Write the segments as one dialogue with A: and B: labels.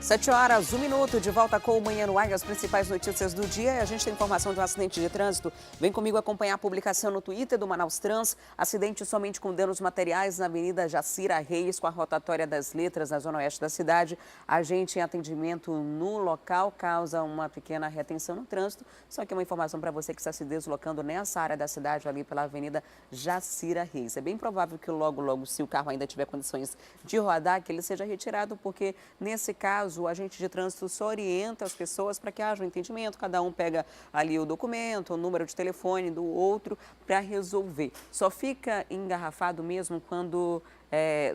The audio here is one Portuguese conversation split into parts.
A: 7 horas, 1 minuto, de volta com o Manhã no Ar, as principais notícias do dia. A gente tem informação de um acidente de trânsito. Vem comigo acompanhar a publicação no Twitter do Manaus Trans. Acidente somente com danos materiais na Avenida Jacira Reis, com a rotatória das Letras, na zona oeste da cidade. Agente em atendimento no local causa uma pequena retenção no trânsito. Só que uma informação para você que está se deslocando nessa área da cidade, ali pela Avenida Jacira Reis. É bem provável que logo, se o carro ainda tiver condições de rodar, que ele seja retirado, porque nesse caso o agente de trânsito só orienta as pessoas para que haja um entendimento. Cada um pega ali o documento, o número de telefone do outro para resolver. Só fica engarrafado mesmo quando...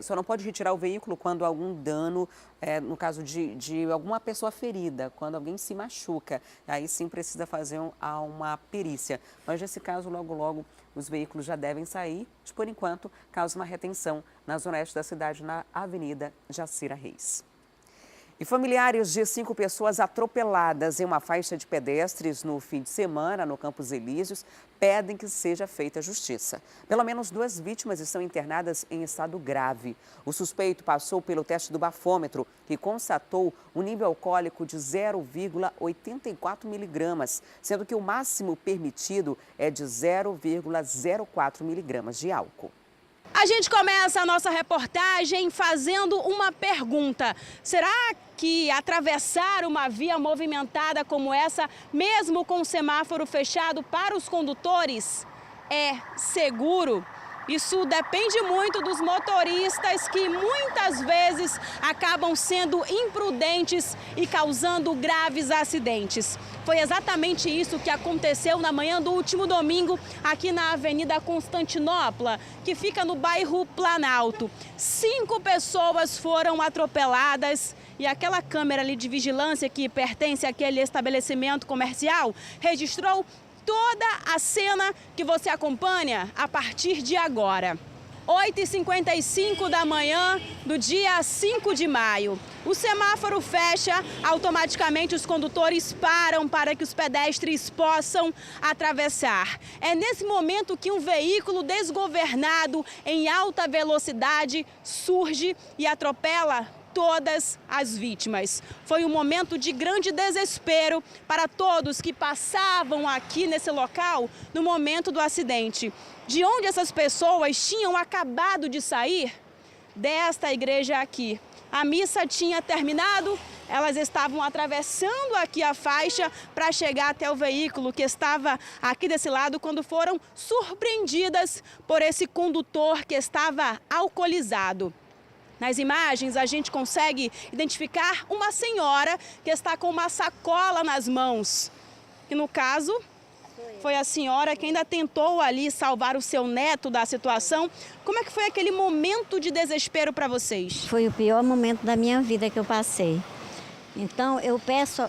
A: só não pode retirar o veículo quando algum dano, no caso de alguma pessoa ferida, quando alguém se machuca. Aí sim precisa fazer uma perícia. Mas nesse caso, logo, os veículos já devem sair. Por enquanto, causa uma retenção na zona oeste da cidade, na Avenida Jacira Reis. E familiares de 5 pessoas atropeladas em uma faixa de pedestres no fim de semana no Campos Elíseos pedem que seja feita justiça. Pelo menos 2 vítimas estão internadas em estado grave. O suspeito passou pelo teste do bafômetro, que constatou um nível alcoólico de 0,84 miligramas, sendo que o máximo permitido é de 0,04 miligramas de álcool.
B: A gente começa a nossa reportagem fazendo uma pergunta. Será que atravessar uma via movimentada como essa, mesmo com o semáforo fechado para os condutores, é seguro? Isso depende muito dos motoristas que muitas vezes acabam sendo imprudentes e causando graves acidentes. Foi exatamente isso que aconteceu na manhã do último domingo aqui na Avenida Constantinopla, que fica no bairro Planalto. 5 pessoas foram atropeladas e aquela câmera ali de vigilância que pertence àquele estabelecimento comercial registrou toda a cena que você acompanha a partir de agora. 8h55 da manhã do dia 5 de maio. O semáforo fecha, automaticamente os condutores param para que os pedestres possam atravessar. É nesse momento que um veículo desgovernado em alta velocidade surge e atropela todas as vítimas. Foi um momento de grande desespero para todos que passavam aqui nesse local no momento do acidente. De onde essas pessoas tinham acabado de sair? Desta igreja aqui. A missa tinha terminado, elas estavam atravessando aqui a faixa para chegar até o veículo que estava aqui desse lado quando foram surpreendidas por esse condutor que estava alcoolizado. Nas imagens, a gente consegue identificar uma senhora que está com uma sacola nas mãos. E no caso, foi a senhora que ainda tentou ali salvar o seu neto da situação. Como é que foi aquele momento de desespero para vocês?
C: Foi o pior momento da minha vida que eu passei. Então, eu peço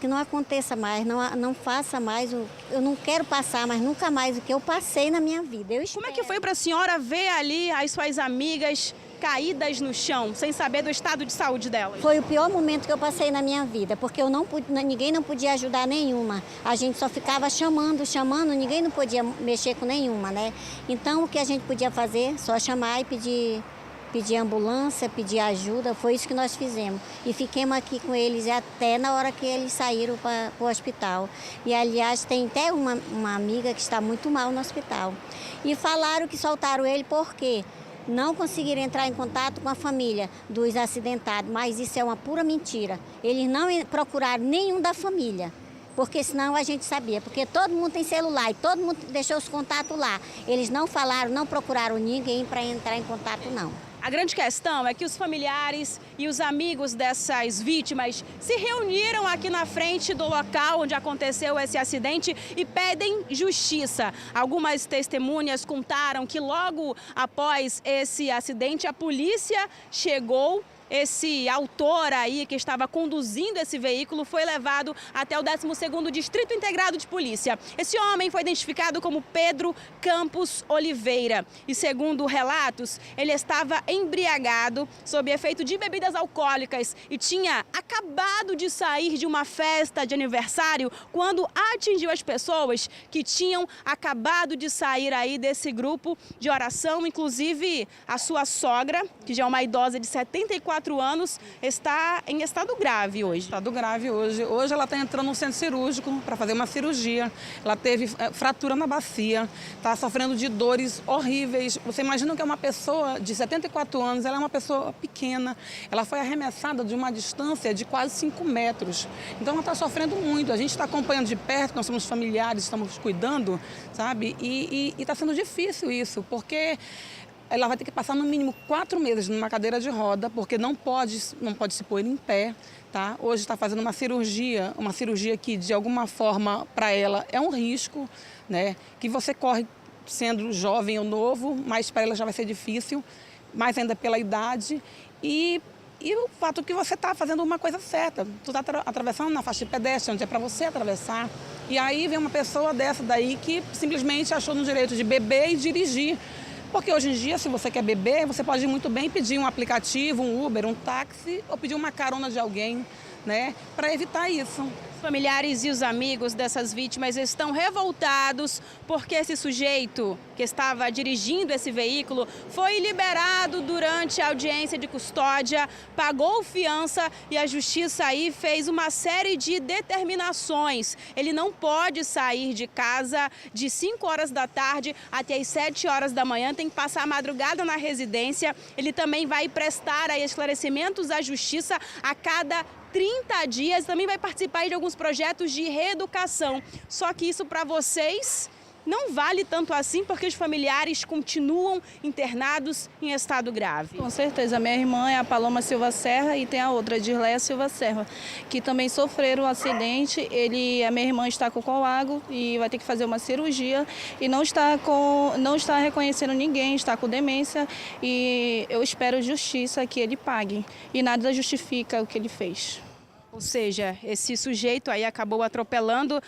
C: que não aconteça mais, não faça mais, eu não quero passar mais nunca mais o que eu passei na minha vida.
B: Como é que foi para a senhora ver ali as suas amigas caídas no chão, sem saber do estado de saúde delas?
C: Foi o pior momento que eu passei na minha vida, porque ninguém não podia ajudar nenhuma. A gente só ficava chamando, ninguém não podia mexer com nenhuma, né? Então, o que a gente podia fazer? Só chamar e pedir ambulância, pedir ajuda, foi isso que nós fizemos. E fiquemos aqui com eles até na hora que eles saíram para o hospital. E, aliás, tem até uma amiga que está muito mal no hospital. E falaram que soltaram ele porque não conseguiram entrar em contato com a família dos acidentados, mas isso é uma pura mentira. Eles não procuraram nenhum da família, porque senão a gente sabia, porque todo mundo tem celular e todo mundo deixou os contatos lá. Eles não falaram, não procuraram ninguém para entrar em contato, não.
B: A grande questão é que os familiares e os amigos dessas vítimas se reuniram aqui na frente do local onde aconteceu esse acidente e pedem justiça. Algumas testemunhas contaram que logo após esse acidente a polícia chegou. Esse autor aí que estava conduzindo esse veículo foi levado até o 12º Distrito Integrado de Polícia. Esse homem foi identificado como Pedro Campos Oliveira e, segundo relatos, ele estava embriagado, sob efeito de bebidas alcoólicas e tinha acabado de sair de uma festa de aniversário quando atingiu as pessoas que tinham acabado de sair aí desse grupo de oração, inclusive a sua sogra, que já é uma idosa de 74 74 anos, está em estado grave hoje.
D: Estado grave hoje. Hoje ela está entrando no centro cirúrgico para fazer uma cirurgia. Ela teve fratura na bacia, está sofrendo de dores horríveis. Você imagina que é uma pessoa de 74 anos, ela é uma pessoa pequena. Ela foi arremessada de uma distância de quase 5 metros. Então ela está sofrendo muito. A gente está acompanhando de perto, nós somos familiares, estamos cuidando, sabe? E está sendo difícil isso, porque ela vai ter que passar no mínimo 4 meses numa cadeira de roda, porque não pode se pôr em pé, tá? Hoje está fazendo uma cirurgia que de alguma forma para ela é um risco, né? Que você corre sendo jovem ou novo, mas para ela já vai ser difícil, mais ainda pela idade e o fato que você está fazendo uma coisa certa. Tu está atravessando na faixa de pedestre, onde é para você atravessar, e aí vem uma pessoa dessa daí que simplesmente achou no direito de beber e dirigir. Porque hoje em dia, se você quer beber, você pode muito bem pedir um aplicativo, um Uber, um táxi, ou pedir uma carona de alguém, né, para evitar isso.
B: Os familiares e os amigos dessas vítimas estão revoltados porque esse sujeito que estava dirigindo esse veículo foi liberado durante a audiência de custódia, pagou fiança e a justiça aí fez uma série de determinações. Ele não pode sair de casa de 5 horas da tarde até as 7 horas da manhã, tem que passar a madrugada na residência. Ele também vai prestar aí esclarecimentos à justiça a cada 30 dias, também vai participar de alguns projetos de reeducação. Só que isso para vocês não vale tanto assim, porque os familiares continuam internados em estado grave.
E: Com certeza. Minha irmã é a Paloma Silva Serra e tem a outra, a Dirleia Silva Serra, que também sofreram um acidente. A minha irmã está com coágulo e vai ter que fazer uma cirurgia e não está reconhecendo ninguém, está com demência e eu espero justiça que ele pague. E nada justifica o que ele fez.
B: Ou seja, esse sujeito aí acabou atropelando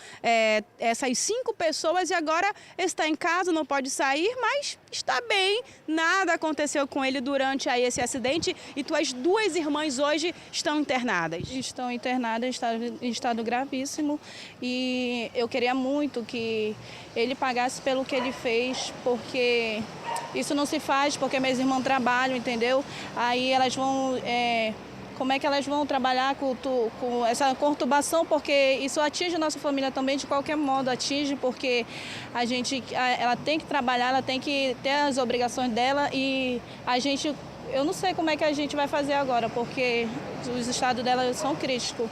B: essas 5 pessoas e agora está em casa, não pode sair, mas está bem. Nada aconteceu com ele durante aí esse acidente e tuas 2 irmãs hoje estão internadas.
E: Estão internadas em estado gravíssimo e eu queria muito que ele pagasse pelo que ele fez, porque isso não se faz, porque meus irmãos trabalham, entendeu? Aí elas vão... Como é que elas vão trabalhar com essa conturbação, porque isso atinge a nossa família também, de qualquer modo atinge, porque ela tem que trabalhar, ela tem que ter as obrigações dela e eu não sei como é que a gente vai fazer agora, porque os estados dela são críticos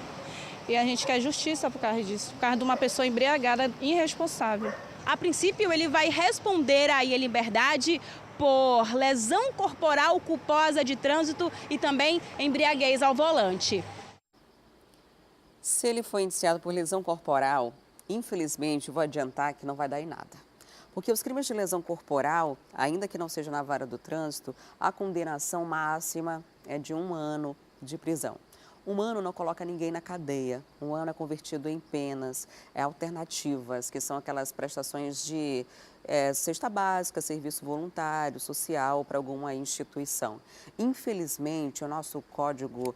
E: e a gente quer justiça por causa disso, por causa de uma pessoa embriagada irresponsável.
B: A princípio, ele vai responder aí em liberdade por lesão corporal culposa de trânsito e também embriaguez ao volante.
A: Se ele foi indiciado por lesão corporal, infelizmente, vou adiantar que não vai dar em nada. Porque os crimes de lesão corporal, ainda que não seja na vara do trânsito, a condenação máxima é de 1 ano de prisão. 1 ano não coloca ninguém na cadeia, 1 ano é convertido em penas, alternativas, que são aquelas prestações de cesta básica, serviço voluntário, social para alguma instituição. Infelizmente, o nosso código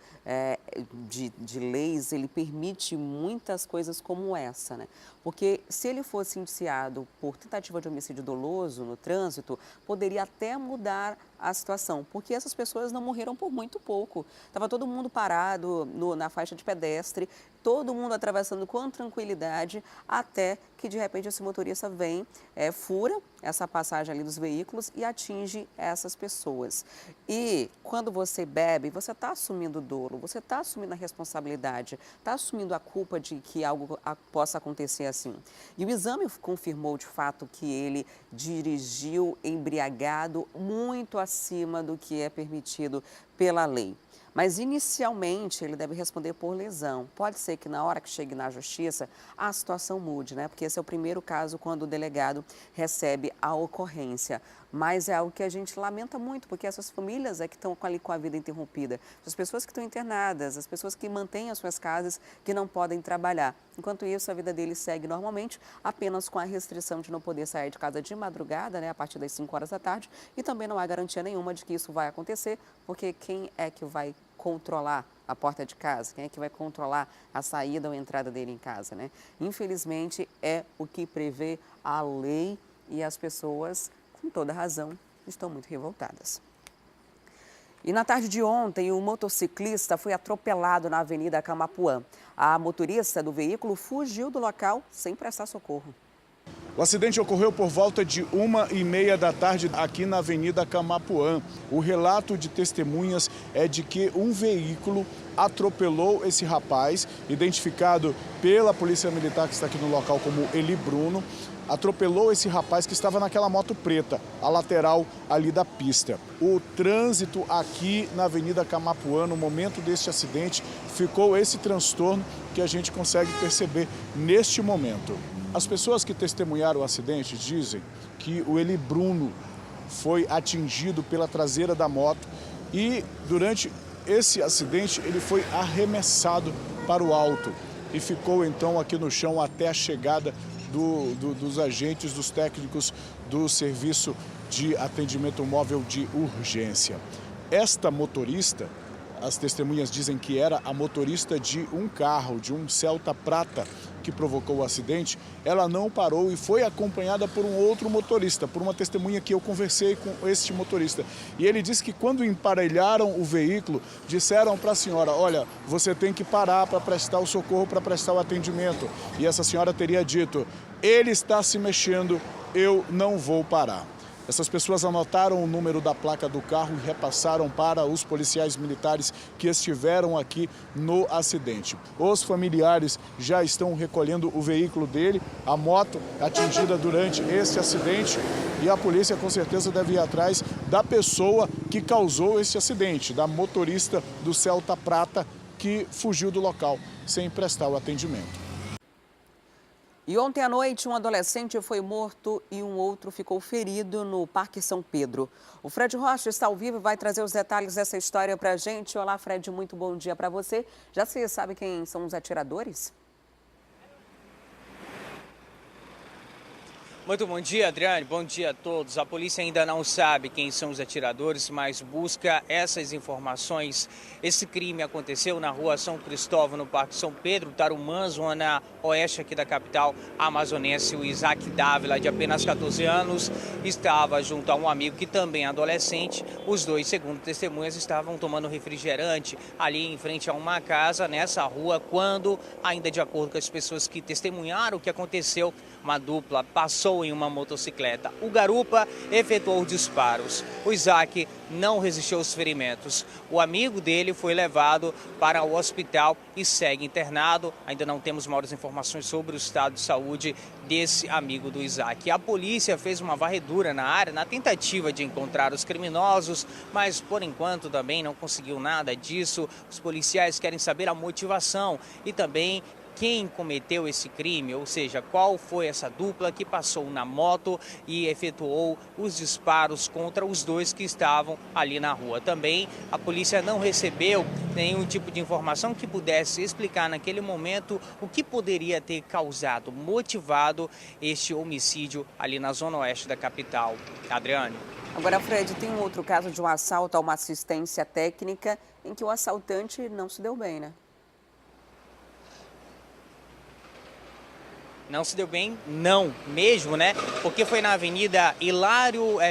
A: de leis, ele permite muitas coisas como essa, né? Porque se ele fosse indiciado por tentativa de homicídio doloso no trânsito, poderia até mudar a situação, porque essas pessoas não morreram por muito pouco. Estava todo mundo parado na faixa de pedestre, todo mundo atravessando com tranquilidade, até que de repente esse motorista vem, fura essa passagem ali dos veículos e atinge essas pessoas. E quando você bebe, você está assumindo o dolo, você está assumindo a responsabilidade, está assumindo a culpa de que algo possa acontecer assim. E o exame confirmou de fato que ele dirigiu embriagado muito acima do que é permitido pela lei. Mas, inicialmente, ele deve responder por lesão. Pode ser que, na hora que chegue na justiça, a situação mude, né? Porque esse é o primeiro caso quando o delegado recebe a ocorrência. Mas é algo que a gente lamenta muito, porque essas famílias que estão ali com a vida interrompida. As pessoas que estão internadas, as pessoas que mantêm as suas casas, que não podem trabalhar. Enquanto isso, a vida deles segue normalmente, apenas com a restrição de não poder sair de casa de madrugada, né? A partir das 5 horas da tarde. E também não há garantia nenhuma de que isso vai acontecer, porque quem é que vai controlar a porta de casa? Quem é que vai controlar a saída ou a entrada dele em casa, né? Infelizmente, é o que prevê a lei e as pessoas, com toda razão, estão muito revoltadas. E na tarde de ontem, um motociclista foi atropelado na Avenida Camapuã. A motorista do veículo fugiu do local sem prestar socorro.
F: O acidente ocorreu por volta de 1h30 da tarde aqui na Avenida Camapuã. O relato de testemunhas é de que um veículo atropelou esse rapaz, identificado pela Polícia Militar que está aqui no local como Eli Bruno. Atropelou esse rapaz que estava naquela moto preta, a lateral ali da pista. O trânsito aqui na Avenida Camapuã, no momento deste acidente, ficou esse transtorno que a gente consegue perceber neste momento. As pessoas que testemunharam o acidente dizem que o Eli Bruno foi atingido pela traseira da moto e durante esse acidente ele foi arremessado para o alto e ficou então aqui no chão até a chegada dos agentes, dos técnicos do Serviço de Atendimento Móvel de Urgência. Esta motorista, as testemunhas dizem que era a motorista de um carro, de um Celta Prata, que provocou o acidente. Ela não parou e foi acompanhada por um outro motorista, por uma testemunha que eu conversei com este motorista. E ele disse que quando emparelharam o veículo, disseram para a senhora, olha, você tem que parar para prestar o socorro, para prestar o atendimento. E essa senhora teria dito, ele está se mexendo, eu não vou parar. Essas pessoas anotaram o número da placa do carro e repassaram para os policiais militares que estiveram aqui no acidente. Os familiares já estão recolhendo o veículo dele, a moto atingida durante esse acidente, e a polícia com certeza deve ir atrás da pessoa que causou esse acidente, da motorista do Celta Prata que fugiu do local sem prestar o atendimento.
A: E ontem à noite, um adolescente foi morto e um outro ficou ferido no Parque São Pedro. O Fred Rocha está ao vivo e vai trazer os detalhes dessa história para a gente. Olá, Fred, muito bom dia para você. Já você sabe quem são os atiradores?
G: Muito bom dia, Adriane. Bom dia a todos. A polícia ainda não sabe quem são os atiradores, mas busca essas informações. Esse crime aconteceu na rua São Cristóvão, no Parque São Pedro, Tarumã, zona oeste aqui da capital amazonense. O Isaac Dávila, de apenas 14 anos, estava junto a um amigo que também é adolescente. Os dois, segundo testemunhas, estavam tomando refrigerante ali em frente a uma casa nessa rua, quando, ainda de acordo com as pessoas que testemunharam o que aconteceu, uma dupla passou em uma motocicleta. O garupa efetuou disparos. O Isaac não resistiu aos ferimentos. O amigo dele foi levado para o hospital e segue internado. Ainda não temos maiores informações sobre o estado de saúde desse amigo do Isaac. A polícia fez uma varredura na área na tentativa de encontrar os criminosos, mas por enquanto também não conseguiu nada disso. Os policiais querem saber a motivação e também quem cometeu esse crime, ou seja, qual foi essa dupla que passou na moto e efetuou os disparos contra os dois que estavam ali na rua. Também a polícia não recebeu nenhum tipo de informação que pudesse explicar naquele momento o que poderia ter causado, motivado este homicídio ali na zona oeste da capital. Adriane.
A: Agora, Fred, tem um outro caso de um assalto a uma assistência técnica em que o assaltante não se deu bem, né?
G: Não se deu bem, não mesmo, né? Porque foi na Avenida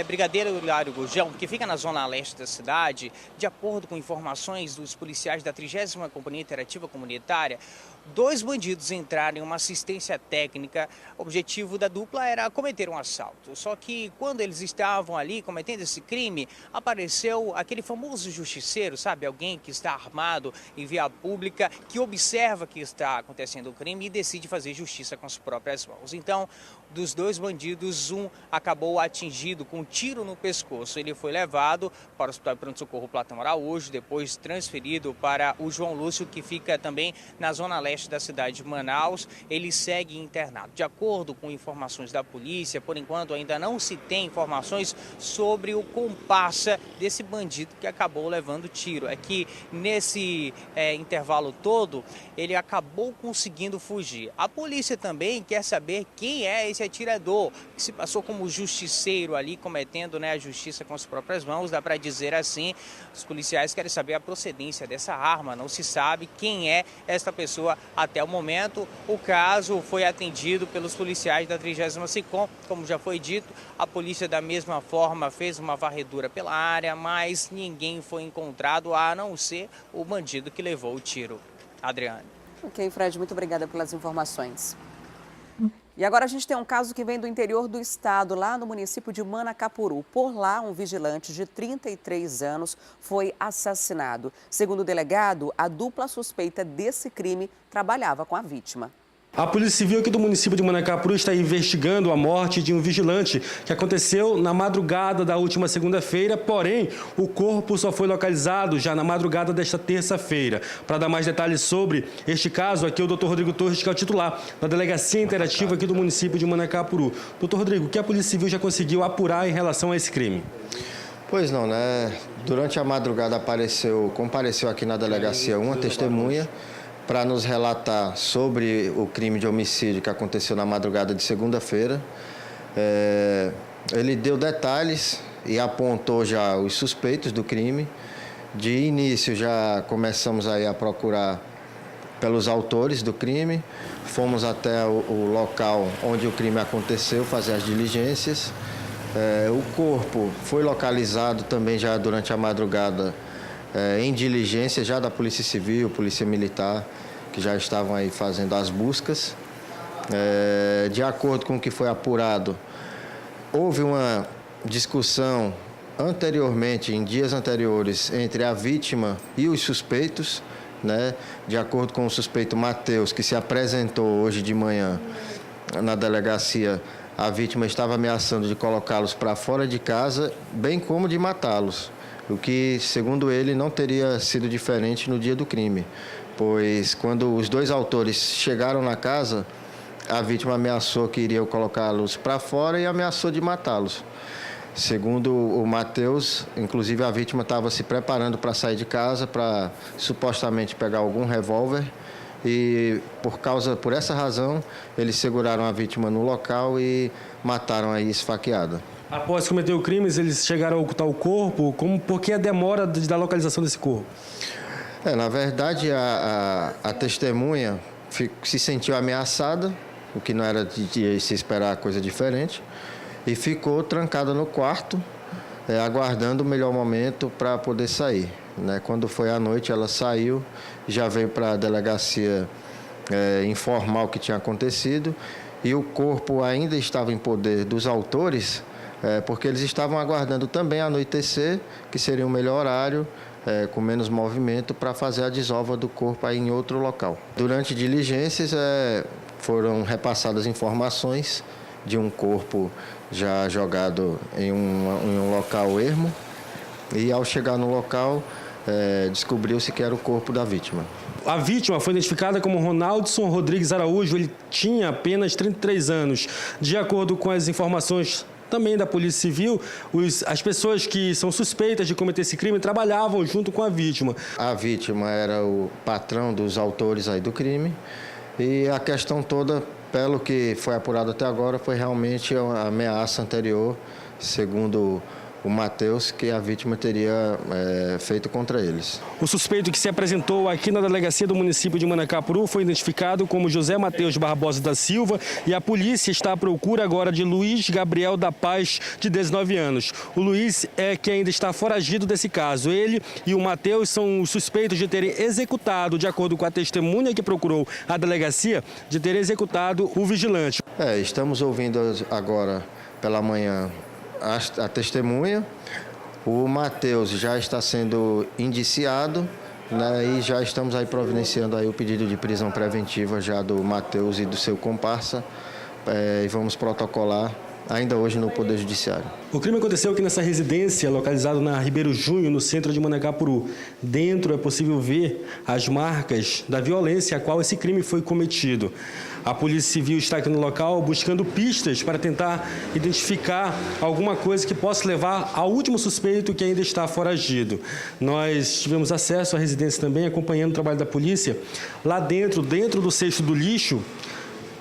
G: Brigadeiro Hilário Gurgel, que fica na zona leste da cidade. De acordo com informações dos policiais da 30ª Companhia Interativa Comunitária, 2 bandidos entraram em uma assistência técnica. O objetivo da dupla era cometer um assalto. Só que quando eles estavam ali cometendo esse crime, apareceu aquele famoso justiceiro, sabe? Alguém que está armado em via pública, que observa que está acontecendo o crime e decide fazer justiça com as próprias mãos. Então, dos 2 bandidos, um acabou atingido com um tiro no pescoço. Ele foi levado para o Hospital de Pronto-Socorro Platão Araújo, depois transferido para o João Lúcio, que fica também na zona leste da cidade de Manaus. Ele segue internado. De acordo com informações da polícia, por enquanto ainda não se tem informações sobre o comparsa desse bandido que acabou levando tiro. É que nesse intervalo todo, ele acabou conseguindo fugir. A polícia também quer saber quem é esse atirador, que se passou como justiceiro ali, cometendo, né, a justiça com as próprias mãos, dá para dizer assim. Os policiais querem saber a procedência dessa arma, não se sabe quem é esta pessoa até o momento. O caso foi atendido pelos policiais da 30ª SICOM, como já foi dito, a polícia da mesma forma fez uma varredura pela área, mas ninguém foi encontrado, a não ser o bandido que levou o tiro. Adriane.
A: Ok, Fred, muito obrigada pelas informações. E agora a gente tem um caso que vem do interior do estado, lá no município de Manacapuru. Por lá, um vigilante de 33 anos foi assassinado. Segundo o delegado, a dupla suspeita desse crime trabalhava com a vítima.
H: A Polícia Civil aqui do município de Manacapuru está investigando a morte de um vigilante que aconteceu na madrugada da última segunda-feira, porém, o corpo só foi localizado já na madrugada desta terça-feira. Para dar mais detalhes sobre este caso, aqui é o Dr. Rodrigo Torres, que é o titular da Delegacia Interativa aqui do município de Manacapuru. Dr. Rodrigo, o que a Polícia Civil já conseguiu apurar em relação a esse crime?
I: Pois não, né? Durante a madrugada compareceu aqui na delegacia uma testemunha para nos relatar sobre o crime de homicídio que aconteceu na madrugada de segunda-feira. Ele deu detalhes e apontou já os suspeitos do crime. De início já começamos aí a procurar pelos autores do crime. Fomos até o local onde o crime aconteceu, fazer as diligências. O corpo foi localizado também já durante a madrugada em diligência já da Polícia Civil, Polícia Militar, que já estavam aí fazendo as buscas. De acordo com o que foi apurado, houve uma discussão anteriormente, em dias anteriores, entre a vítima e os suspeitos, né? De acordo com o suspeito Matheus, que se apresentou hoje de manhã na delegacia, a vítima estava ameaçando de colocá-los para fora de casa, bem como de matá-los, o que, segundo ele, não teria sido diferente no dia do crime, pois quando os dois autores chegaram na casa, a vítima ameaçou que iria colocá-los para fora e ameaçou de matá-los. Segundo o Matheus, inclusive a vítima estava se preparando para sair de casa para supostamente pegar algum revólver e por essa razão eles seguraram a vítima no local e mataram aí esfaqueada.
H: Após cometer o crime, eles chegaram a ocultar o corpo? Por que a demora da localização desse corpo?
I: Na verdade, a testemunha se sentiu ameaçada, o que não era de se esperar coisa diferente, e ficou trancada no quarto, aguardando o melhor momento para poder sair. Quando foi à noite, ela saiu, já veio para a delegacia informar o que tinha acontecido, e o corpo ainda estava em poder dos autores, porque eles estavam aguardando também anoitecer, que seria o melhor horário, com menos movimento, para fazer a desova do corpo aí em outro local. Durante diligências, foram repassadas informações de um corpo já jogado em um local ermo, e ao chegar no local, descobriu-se que era o corpo da vítima.
H: A vítima foi identificada como Ronaldson Rodrigues Araújo, ele tinha apenas 33 anos. De acordo com as informações também da Polícia Civil, as pessoas que são suspeitas de cometer esse crime trabalhavam junto com a vítima. A
I: vítima era o patrão dos autores aí do crime, e a questão toda, pelo que foi apurado até agora, foi realmente uma ameaça anterior, segundo o Matheus, que a vítima teria feito contra eles.
H: O suspeito que se apresentou aqui na delegacia do município de Manacapuru foi identificado como José Matheus Barbosa da Silva, e a polícia está à procura agora de Luiz Gabriel da Paz, de 19 anos. O Luiz é que ainda está foragido desse caso. Ele e o Matheus são os suspeitos de terem executado, de acordo com a testemunha que procurou a delegacia, de ter executado o vigilante.
I: Estamos ouvindo agora pela manhã a testemunha. O Matheus já está sendo indiciado, e já estamos aí providenciando aí o pedido de prisão preventiva já do Matheus e do seu comparsa, e vamos protocolar ainda hoje no Poder Judiciário.
H: O crime aconteceu aqui nessa residência, localizada na Ribeiro Junho, no centro de Manacapuru. Dentro é possível ver as marcas da violência a qual esse crime foi cometido. A Polícia Civil está aqui no local buscando pistas para tentar identificar alguma coisa que possa levar ao último suspeito que ainda está foragido. Nós tivemos acesso à residência também, acompanhando o trabalho da polícia. Lá dentro do cesto do lixo,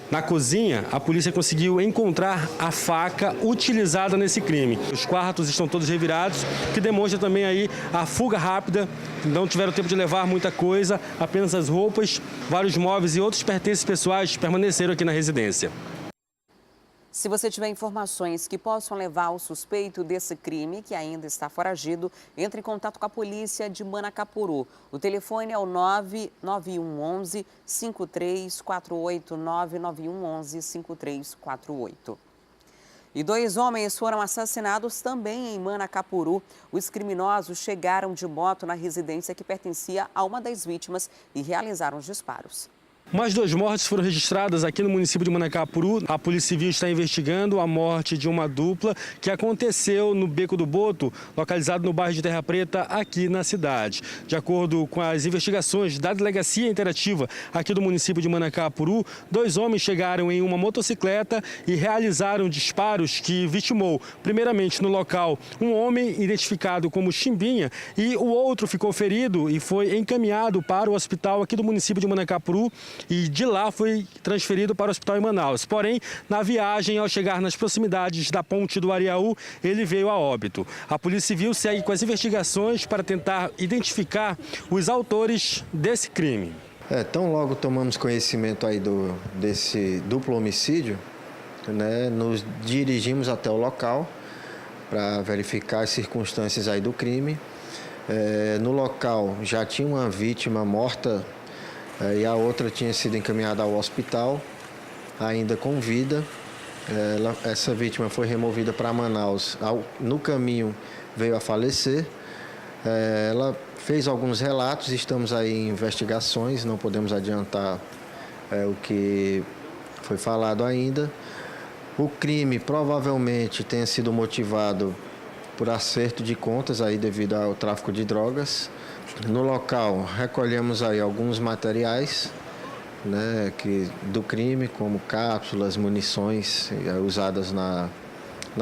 H: Na cozinha, a polícia conseguiu encontrar a faca utilizada nesse crime. Os quartos estão todos revirados, o que demonstra também aí a fuga rápida. Não tiveram tempo de levar muita coisa, apenas as roupas, vários móveis e outros pertences pessoais permaneceram aqui na residência.
A: Se você tiver informações que possam levar ao suspeito desse crime, que ainda está foragido, entre em contato com a polícia de Manacapuru. O telefone é o 99111 5348, 99111 5348. E 2 homens foram assassinados também em Manacapuru. Os criminosos chegaram de moto na residência que pertencia a uma das vítimas e realizaram os disparos.
H: Mais 2 mortes foram registradas aqui no município de Manacapuru. A Polícia Civil está investigando a morte de uma dupla que aconteceu no Beco do Boto, localizado no bairro de Terra Preta, aqui na cidade. De acordo com as investigações da Delegacia Interativa aqui do município de Manacapuru, 2 homens chegaram em uma motocicleta e realizaram disparos que vitimou, primeiramente no local, um homem identificado como Chimbinha e o outro ficou ferido e foi encaminhado para o hospital aqui do município de Manacapuru. E de lá foi transferido para o hospital em Manaus. Porém, na viagem, ao chegar nas proximidades da ponte do Ariaú, ele veio a óbito. A Polícia Civil segue com as investigações para tentar identificar os autores desse crime.
I: Tão logo tomamos conhecimento aí desse duplo homicídio, né, nos dirigimos até o local para verificar as circunstâncias aí do crime. No local já tinha uma vítima morta e a outra tinha sido encaminhada ao hospital, ainda com vida. Essa vítima foi removida para Manaus. No caminho veio a falecer. Ela fez alguns relatos, estamos aí em investigações, não podemos adiantar o que foi falado ainda. O crime provavelmente tenha sido motivado por acerto de contas aí devido ao tráfico de drogas. No local recolhemos aí alguns materiais, né, do crime, como cápsulas, munições usadas na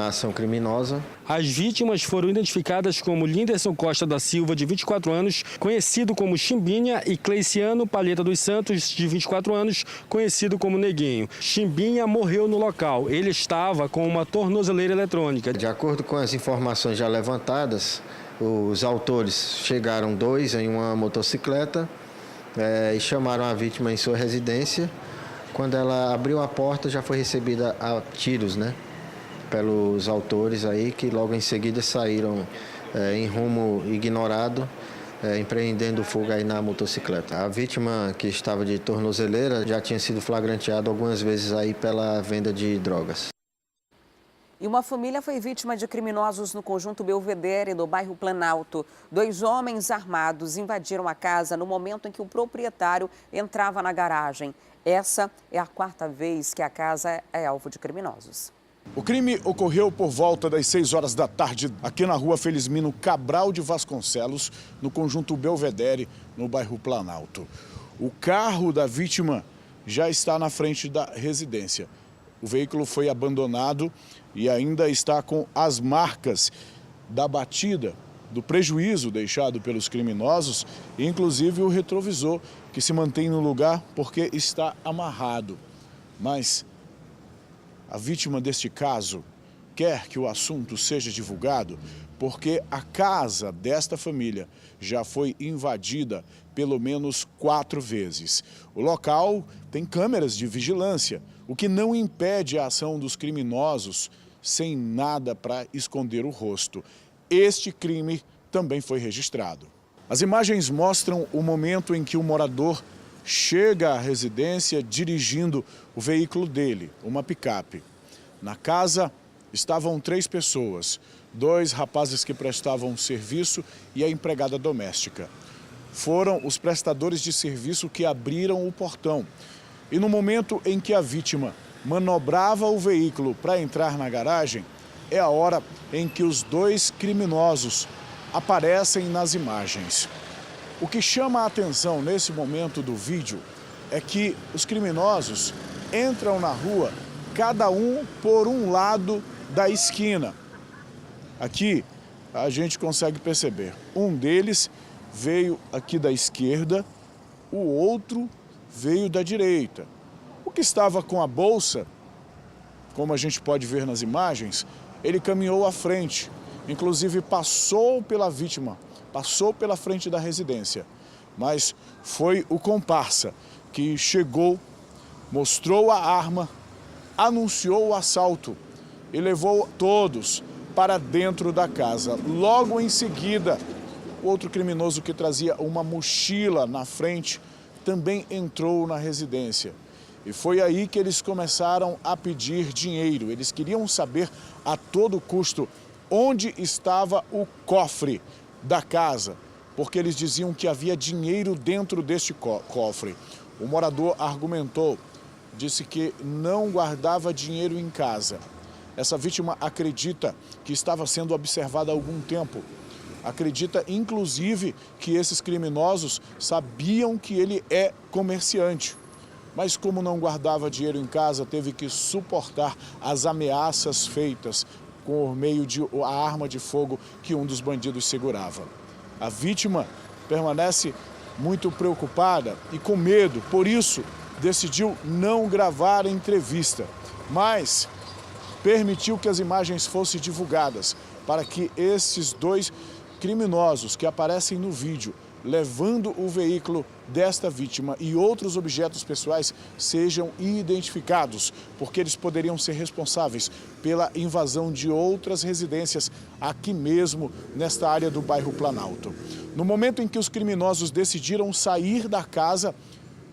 I: ação criminosa.
H: As vítimas foram identificadas como Linderson Costa da Silva, de 24 anos, conhecido como Chimbinha, e Cleiciano Palheta dos Santos, de 24 anos, conhecido como Neguinho. Chimbinha morreu no local. Ele estava com uma tornozeleira eletrônica.
I: De acordo com as informações já levantadas, os autores chegaram 2 em uma motocicleta e chamaram a vítima em sua residência. Quando ela abriu a porta, já foi recebida a tiros, né, pelos autores aí, que logo em seguida saíram em rumo ignorado, empreendendo fuga aí na motocicleta. A vítima, que estava de tornozeleira, já tinha sido flagranteada algumas vezes aí pela venda de drogas.
A: E uma família foi vítima de criminosos no conjunto Belvedere, no bairro Planalto. 2 homens armados invadiram a casa no momento em que o proprietário entrava na garagem. Essa é a 4ª vez que a casa é alvo de criminosos.
F: O crime ocorreu por volta das 6 horas da tarde, aqui na rua Felizmino Cabral de Vasconcelos, no conjunto Belvedere, no bairro Planalto. O carro da vítima já está na frente da residência. O veículo foi abandonado e ainda está com as marcas da batida, do prejuízo deixado pelos criminosos, inclusive o retrovisor, que se mantém no lugar porque está amarrado. Mas a vítima deste caso quer que o assunto seja divulgado porque a casa desta família já foi invadida pelo menos 4 vezes. O local tem câmeras de vigilância, o que não impede a ação dos criminosos sem nada para esconder o rosto. Este crime também foi registrado. As imagens mostram o momento em que o morador chega à residência dirigindo o veículo dele, uma picape. Na casa estavam 3 pessoas, 2 rapazes que prestavam serviço e a empregada doméstica. Foram os prestadores de serviço que abriram o portão. E no momento em que a vítima manobrava o veículo para entrar na garagem, é a hora em que os 2 criminosos aparecem nas imagens. O que chama a atenção nesse momento do vídeo é que os criminosos entram na rua, cada um por um lado da esquina. Aqui a gente consegue perceber, um deles veio aqui da esquerda, o outro veio da direita. O que estava com a bolsa, como a gente pode ver nas imagens, ele caminhou à frente, inclusive passou pela vítima, passou pela frente da residência. Mas foi o comparsa que chegou, mostrou a arma, anunciou o assalto e levou todos para dentro da casa. Logo em seguida, o outro criminoso que trazia uma mochila na frente também entrou na residência. E foi aí que eles começaram a pedir dinheiro. Eles queriam saber a todo custo onde estava o cofre da casa, porque eles diziam que havia dinheiro dentro deste cofre. O morador argumentou, disse que não guardava dinheiro em casa. Essa vítima acredita que estava sendo observada há algum tempo. Acredita, inclusive, que esses criminosos sabiam que ele é comerciante. Mas como não guardava dinheiro em casa, teve que suportar as ameaças feitas por meio de a arma de fogo que um dos bandidos segurava. A vítima permanece muito preocupada e com medo, por isso decidiu não gravar a entrevista, mas permitiu que as imagens fossem divulgadas para que esses dois criminosos que aparecem no vídeo levando o veículo desta vítima e outros objetos pessoais sejam identificados, porque eles poderiam ser responsáveis pela invasão de outras residências aqui mesmo nesta área do bairro Planalto. No momento em que os criminosos decidiram sair da casa,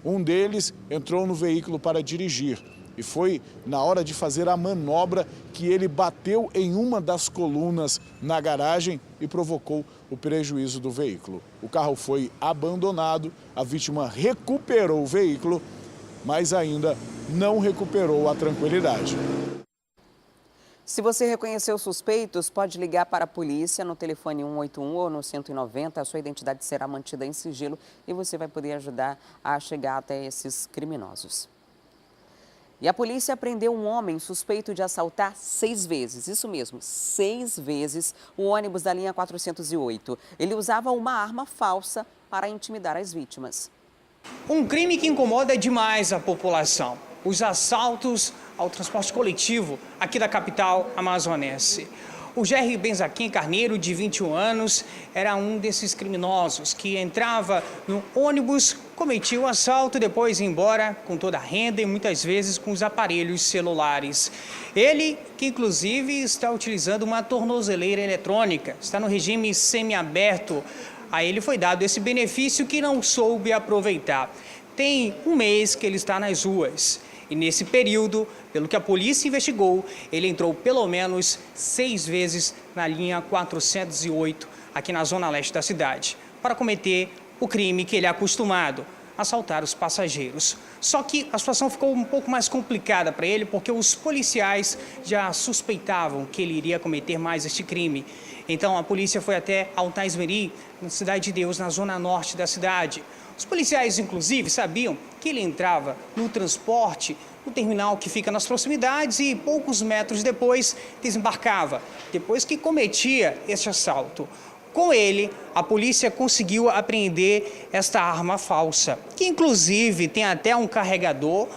F: um deles entrou no veículo para dirigir. E foi na hora de fazer a manobra que ele bateu em uma das colunas na garagem e provocou o prejuízo do veículo. O carro foi abandonado, a vítima recuperou o veículo, mas ainda não recuperou a tranquilidade.
A: Se você reconheceu suspeitos, pode ligar para a polícia no telefone 181 ou no 190. A sua identidade será mantida em sigilo e você vai poder ajudar a chegar até esses criminosos. E a polícia prendeu um homem suspeito de assaltar 6 vezes, isso mesmo, 6 vezes, o ônibus da linha 408. Ele usava uma arma falsa para intimidar as vítimas.
G: Um crime que incomoda demais a população. Os assaltos ao transporte coletivo aqui da capital amazonense. O Jerry Benzaquim Carneiro, de 21 anos, era um desses criminosos que entrava no ônibus, cometia o assalto, depois ia embora com toda a renda e muitas vezes com os aparelhos celulares. Ele, que inclusive está utilizando uma tornozeleira eletrônica, está no regime semiaberto. A ele foi dado esse benefício que não soube aproveitar. Tem um mês que ele está nas ruas. E nesse período, pelo que a polícia investigou, ele entrou pelo menos 6 vezes na linha 408, aqui na zona leste da cidade, para cometer o crime que ele é acostumado, assaltar os passageiros. Só que a situação ficou um pouco mais complicada para ele, porque os policiais já suspeitavam que ele iria cometer mais este crime. Então a polícia foi até Altaismeri, na Cidade de Deus, na zona norte da cidade. Os policiais, inclusive, sabiam que ele entrava no transporte, no terminal que fica nas proximidades e poucos metros depois desembarcava, depois que cometia este assalto. Com ele, a polícia conseguiu apreender esta arma falsa, que inclusive tem até um carregador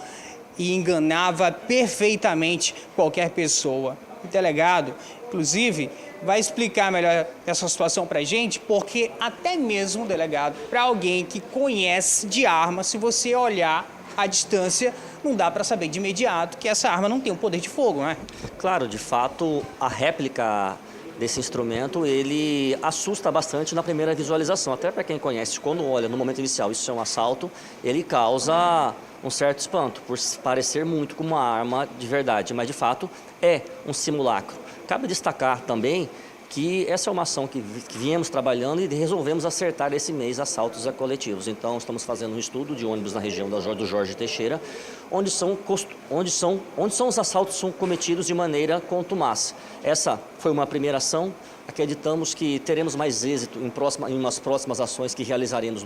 G: e enganava perfeitamente qualquer pessoa. O delegado, inclusive, vai explicar melhor essa situação para a gente, porque até mesmo, delegado, para alguém que conhece de arma, se você olhar à distância, não dá para saber de imediato que essa arma não tem um poder de fogo, não é?
J: Claro, de fato, a réplica desse instrumento, ele assusta bastante na primeira visualização. Até para quem conhece, quando olha no momento inicial, isso é um assalto, ele causa um certo espanto, por parecer muito com uma arma de verdade, mas de fato é um simulacro. Cabe destacar também que essa é uma ação que viemos trabalhando e resolvemos acertar esse mês assaltos a coletivos. Então, estamos fazendo um estudo de ônibus na região do Jorge Teixeira, onde os assaltos são cometidos de maneira contumaz. Essa foi uma primeira ação. Acreditamos que teremos mais êxito em umas próximas ações que realizaremos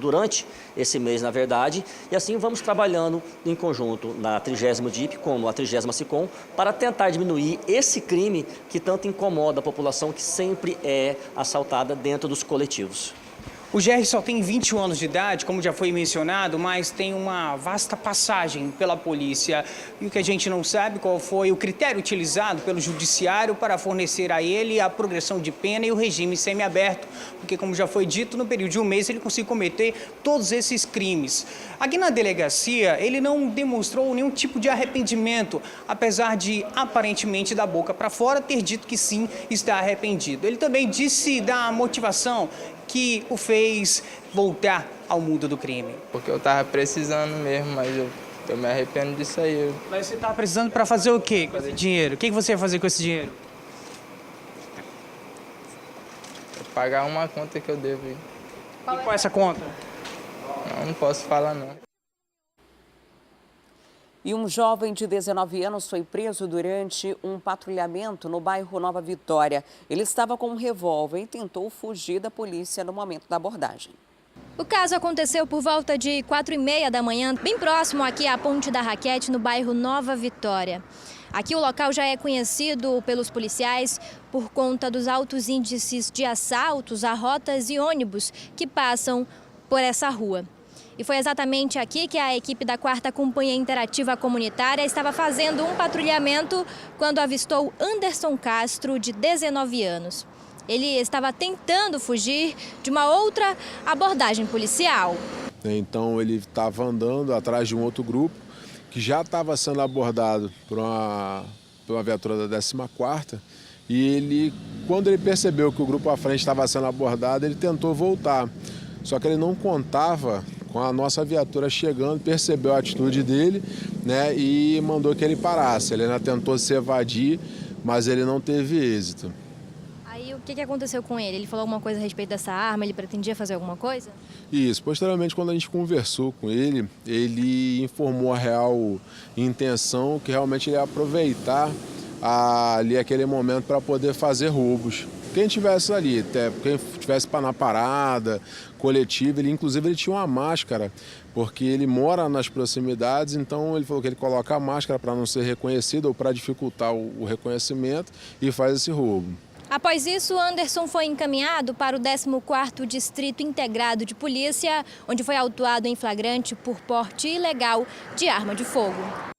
J: durante esse mês, na verdade. E assim vamos trabalhando em conjunto na 30ª DIP como a 30ª SICOM para tentar diminuir esse crime que tanto incomoda a população que sempre é assaltada dentro dos coletivos.
G: O GR só tem 21 anos de idade, como já foi mencionado, mas tem uma vasta passagem pela polícia. E o que a gente não sabe qual foi o critério utilizado pelo judiciário para fornecer a ele a progressão de pena e o regime semiaberto. Porque, como já foi dito, no período de um mês ele conseguiu cometer todos esses crimes. Aqui na delegacia, ele não demonstrou nenhum tipo de arrependimento, apesar de, aparentemente, da boca para fora, ter dito que sim, está arrependido. Ele também disse da motivação que o fez voltar ao mundo do crime.
K: Porque eu tava precisando mesmo, mas eu me arrependo disso aí.
G: Mas você tava precisando para fazer o quê com esse dinheiro? O que você ia fazer com esse dinheiro?
K: Pagar uma conta que eu devo.
G: E qual é essa conta?
K: Não posso falar não.
A: E um jovem de 19 anos foi preso durante um patrulhamento no bairro Nova Vitória. Ele estava com um revólver e tentou fugir da polícia no momento da abordagem.
L: O caso aconteceu por volta de 4h30 da manhã, bem próximo aqui à Ponte da Raquete, no bairro Nova Vitória. Aqui o local já é conhecido pelos policiais por conta dos altos índices de assaltos a rotas e ônibus que passam por essa rua. E foi exatamente aqui que a equipe da 4ª Companhia Interativa Comunitária estava fazendo um patrulhamento quando avistou Anderson Castro, de 19 anos. Ele estava tentando fugir de uma outra abordagem policial.
M: Então ele estava andando atrás de um outro grupo que já estava sendo abordado por uma viatura da 14ª, e quando ele percebeu que o grupo à frente estava sendo abordado, ele tentou voltar. Só que ele não contava com a nossa viatura chegando, percebeu a atitude dele, né, e mandou que ele parasse. Ele ainda tentou se evadir, mas ele não teve êxito.
L: Aí o que aconteceu com ele? Ele falou alguma coisa a respeito dessa arma? Ele pretendia fazer alguma coisa?
M: Isso. Posteriormente, quando a gente conversou com ele, ele informou a real intenção que realmente ele ia aproveitar ali aquele momento para poder fazer roubos. Quem estivesse ali, quem estivesse na parada, coletiva, inclusive ele tinha uma máscara, porque ele mora nas proximidades, então ele falou que ele coloca a máscara para não ser reconhecido ou para dificultar o reconhecimento e faz esse roubo.
L: Após isso, Anderson foi encaminhado para o 14º Distrito Integrado de Polícia, onde foi autuado em flagrante por porte ilegal de arma de fogo.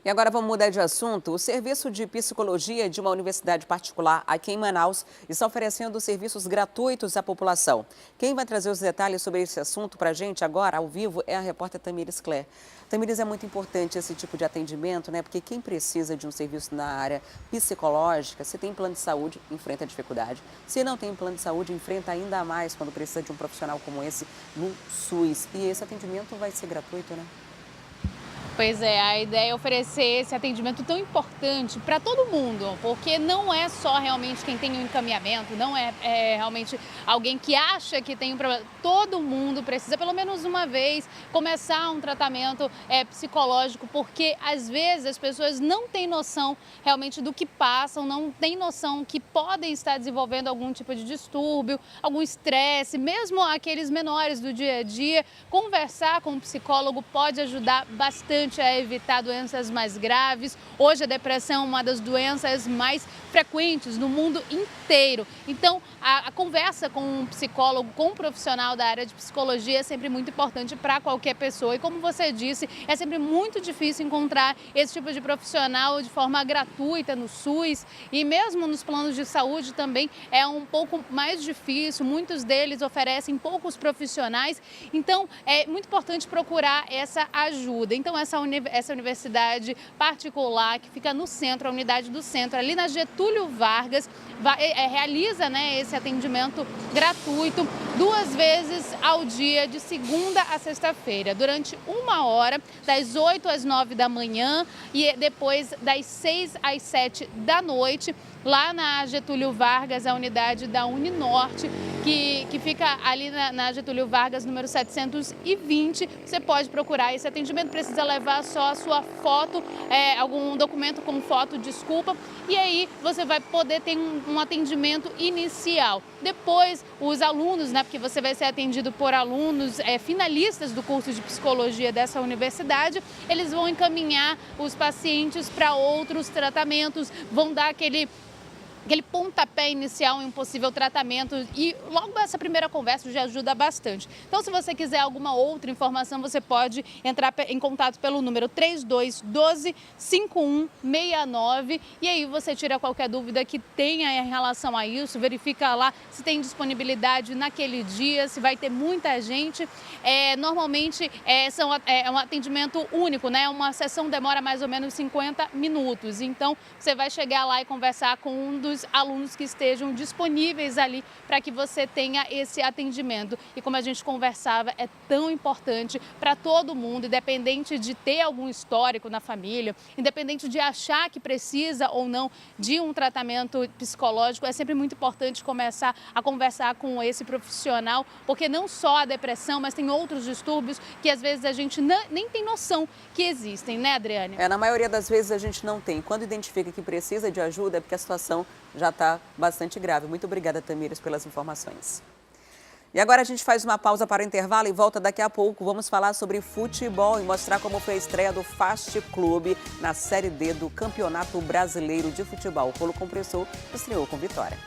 A: E agora vamos mudar de assunto. O Serviço de Psicologia de uma universidade particular aqui em Manaus está oferecendo serviços gratuitos à população. Quem vai trazer os detalhes sobre esse assunto para a gente agora, ao vivo, é a repórter Tamires Claire. Tamires, é muito importante esse tipo de atendimento, né? Porque quem precisa de um serviço na área psicológica, se tem plano de saúde, enfrenta a dificuldade. Se não tem plano de saúde, enfrenta ainda mais quando precisa de um profissional como esse no SUS. E esse atendimento vai ser gratuito, né?
B: Pois é, a ideia é oferecer esse atendimento tão importante para todo mundo, porque não é só realmente quem tem um encaminhamento, não é realmente alguém que acha que tem um problema. Todo mundo precisa, pelo menos uma vez, começar um tratamento psicológico, porque às vezes as pessoas não têm noção realmente do que passam, não têm noção que podem estar desenvolvendo algum tipo de distúrbio, algum estresse, mesmo aqueles menores do dia a dia. Conversar com um psicólogo pode ajudar bastante a evitar doenças mais graves. Hoje a depressão é uma das doenças mais frequentes no mundo inteiro. Então a conversa com um psicólogo, com um profissional da área de psicologia é sempre muito importante para qualquer pessoa. E como você disse, é sempre muito difícil encontrar esse tipo de profissional de forma gratuita no SUS, e mesmo nos planos de saúde também é um pouco mais difícil. Muitos deles oferecem poucos profissionais. Então é muito importante procurar essa ajuda. Então essa universidade particular que fica no centro, a unidade do centro, ali na Getúlio Vargas, realiza, né, esse atendimento gratuito 2 vezes ao dia, de segunda a sexta-feira, durante 1 hora, das 8 às 9 da manhã e depois das 6 às 7 da noite, lá na Getúlio Vargas, a unidade da Uninorte, que fica ali na Getúlio Vargas, número 720. Você pode procurar esse atendimento, precisa levar só a sua foto, algum documento com foto, desculpa, e aí você vai poder ter um atendimento inicial. Depois, os alunos, né, porque você vai ser atendido por alunos finalistas do curso de psicologia dessa universidade, eles vão encaminhar os pacientes para outros tratamentos, vão dar aquele
N: aquele pontapé inicial em um possível tratamento e logo essa primeira conversa já ajuda bastante. Então, se você quiser alguma outra informação, você pode entrar em contato pelo número 3212-5169 e aí você tira qualquer dúvida que tenha em relação a isso, verifica lá se tem disponibilidade naquele dia, se vai ter muita gente. Normalmente é um atendimento único, né? Uma sessão demora mais ou menos 50 minutos, então você vai chegar lá e conversar com um dos alunos que estejam disponíveis ali para que você tenha esse atendimento. E como a gente conversava, é tão importante para todo mundo, independente de ter algum histórico na família, independente de achar que precisa ou não de um tratamento psicológico, é sempre muito importante começar a conversar com esse profissional, porque não só a depressão, mas tem outros distúrbios que às vezes a gente nem tem noção que existem, né, Adriane?
A: Na maioria das vezes a gente não tem. Quando identifica que precisa de ajuda, é porque a situação já está bastante grave. Muito obrigada, Tamires, pelas informações. E agora a gente faz uma pausa para o intervalo e volta daqui a pouco. Vamos falar sobre futebol e mostrar como foi a estreia do Fast Clube na Série D do Campeonato Brasileiro de Futebol. O Rolo Compressor estreou com vitória.